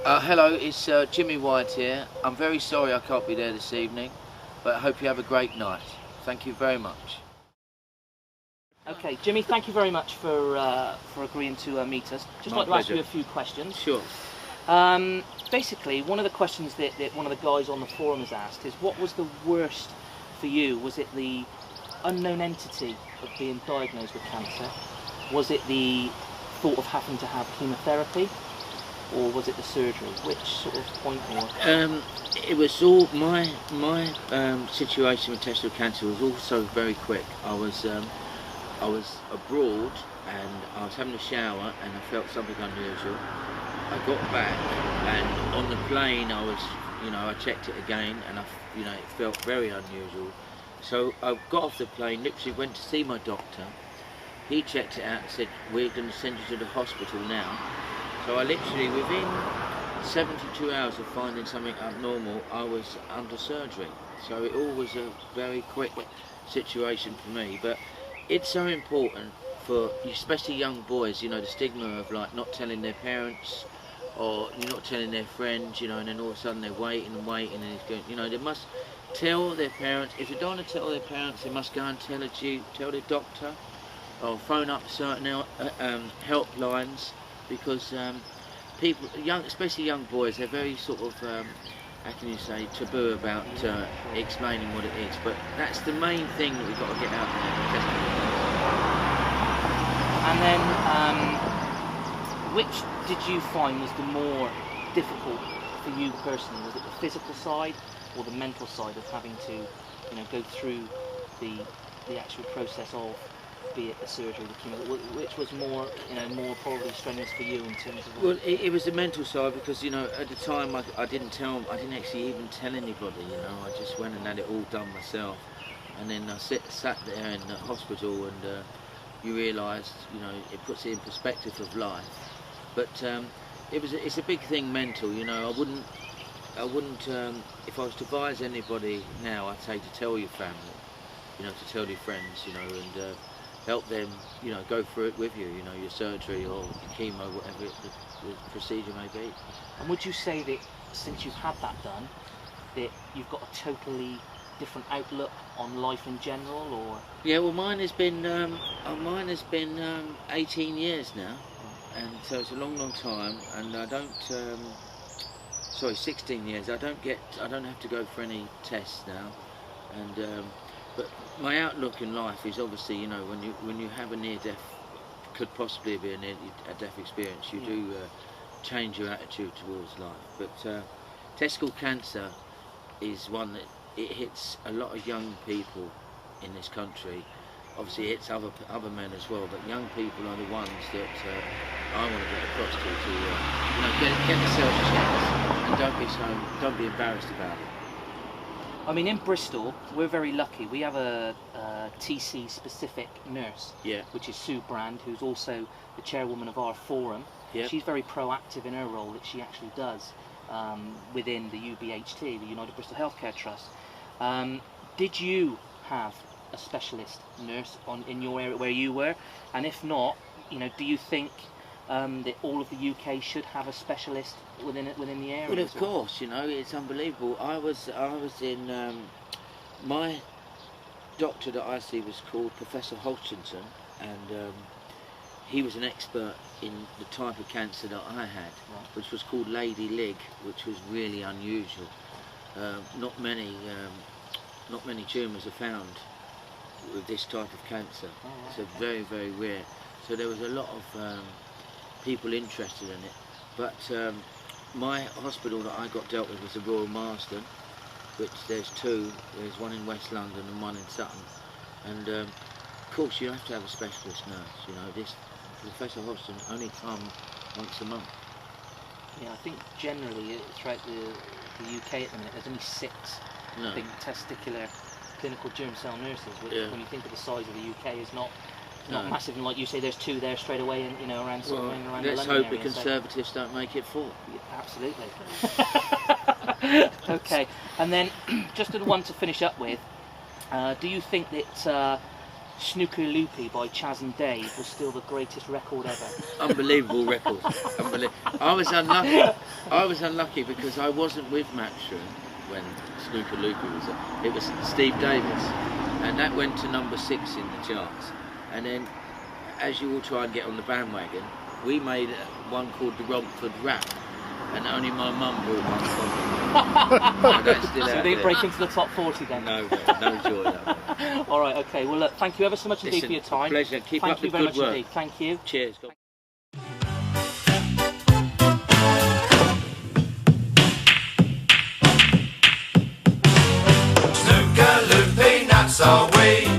Hello, it's Jimmy White here. I'm very sorry I can't be there this evening, but I hope you have a great night. Thank you very much. Okay, Jimmy, thank you very much for agreeing to meet us. Just like to ask you a few questions. Sure. Basically, one of the questions that one of the guys on the forum has asked is, what was the worst for you? Was it the unknown entity of being diagnosed with cancer? Was it the thought of having to have chemotherapy? Or was it the surgery? Which sort of point more? It was all my situation with testicular cancer was also very quick. I was abroad and I was having a shower and I felt something unusual. I got back and on the plane I checked it again and it felt very unusual. So I got off the plane, literally went to see my doctor. He checked it out and said, "We're going to send you to the hospital now." So I literally, within 72 hours of finding something abnormal, I was under surgery. So it all was a very quick situation for me. But it's so important for, especially young boys, the stigma of like not telling their parents, or you're not telling their friends, and then all of a sudden they're waiting and waiting, and it's going, they must tell their parents. If they don't want to tell their parents, they must go and tell the doctor, or phone up certain helplines. Because people, especially young boys, they're very sort of, how can you say, taboo about explaining what it is. But that's the main thing that we've got to get out there. And then, which did you find was the more difficult for you personally? Was it the physical side or the mental side of having to, go through the actual process of, be it the surgery, the chemo, which was more, more probably strenuous for you in terms of? Well, it was the mental side because, at the time I didn't actually even tell anybody, I just went and had it all done myself. And then I sat there in the hospital and you realise, it puts it in perspective of life. But it's a big thing mental, I wouldn't, if I was to advise anybody now, I'd say to tell your family, to tell your friends, and help them, go through it with you, your surgery or your chemo, whatever the procedure may be. And would you say that since you've had that done, that you've got a totally different outlook on life in general, or? Yeah, well, mine has been 18 years now, and so it's a long time, and I don't, 16 years. I don't have to go for any tests now, and. But my outlook in life is obviously, when you have a near-death, could possibly be a near-death experience, you do change your attitude towards life. But testicular cancer is one that it hits a lot of young people in this country. Obviously, it hits other men as well, but young people are the ones that I want to get across to get yourself checked and don't be embarrassed about it. I mean, in Bristol, we're very lucky. We have a TC-specific nurse, which is Sue Brand, who's also the chairwoman of our forum. Yep. She's very proactive in her role that she actually does within the UBHT, the United Bristol Healthcare Trust. Did you have a specialist nurse in your area where you were? And if not, do you think that all of the UK should have a specialist within the area? Well, of course, it's unbelievable. I was in my doctor that I see was called Professor Hodgkinson, and he was an expert in the type of cancer that I had, which was called Lady Lig, which was really unusual. Not many tumours are found with this type of cancer. It's a very, very rare. So there was a lot of people interested in it, but my hospital that I got dealt with was the Royal Marsden, which there's two. There's one in West London and one in Sutton, and of course you have to have a specialist nurse. This Professor Hodgson only come once a month. Yeah, I think generally throughout the UK at the minute there's only 6 big testicular clinical germ cell nurses, which when you think of the size of the UK is not massive, and like you say, there's 2 there straight away, and around the London area. Let's hope the Conservatives don't make it 4. Yeah, absolutely. Okay, and then just the one to finish up with. Do you think that Snooker Loopy by Chaz and Dave was still the greatest record ever. Unbelievable record. I was unlucky because I wasn't with Matchroom when Snooker Loopy was there. It was Steve Davis, and that went to number 6 in the charts. And then, as you all try and get on the bandwagon, we made one called the Romford Rap, and only my mum brought one from me. So they didn't break into the top 40 then? No joy. No. All right, okay. Well, look, thank you ever so much indeed for your time. Pleasure. Keep up the good work. Thank you very much indeed. Thank you. Cheers. Snooker Loopy, that's all we